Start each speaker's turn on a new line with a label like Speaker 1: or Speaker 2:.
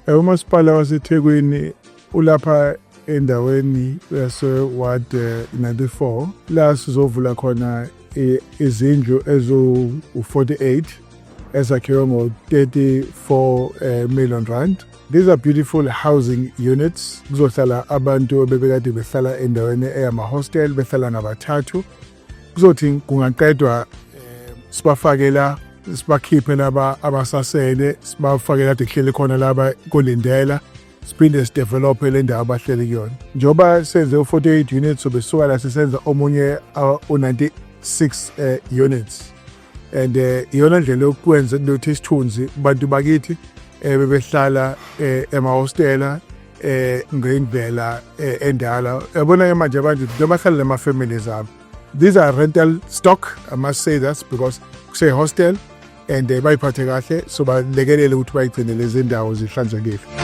Speaker 1: Umasipala waseThekwini ulapha endaweni yase-Ward 94 la sizovula khona izindlu ezu-48 ezakhiwe ngo-34 million rand. These are beautiful housing units. Kuzohlala abantu bebekade behlala endaweni eyama-hostel, behlala nabathathu. Kuzothi kungaqedwa sibafakela, sibakhiphe laba abasasele, sibafake kade kuhleli khona laba kulindela, siphinde sidevelophe le ndawo abahleli kuyona. Njengoba senze u-48 units, so besuka la sisenza omunye u-96 units. And iyona ndlela yokwenza ukuthi isithunzi kubantu bakithi bebehlala emahostela ngendlela endala. Yabona manje abantu bahlala nama-families abo. These are rental stock, I must say that, because kuse hostel and bayiphathe kahle, so balekelele ukuthi bayigcine lezi ndawo zihlanzekile.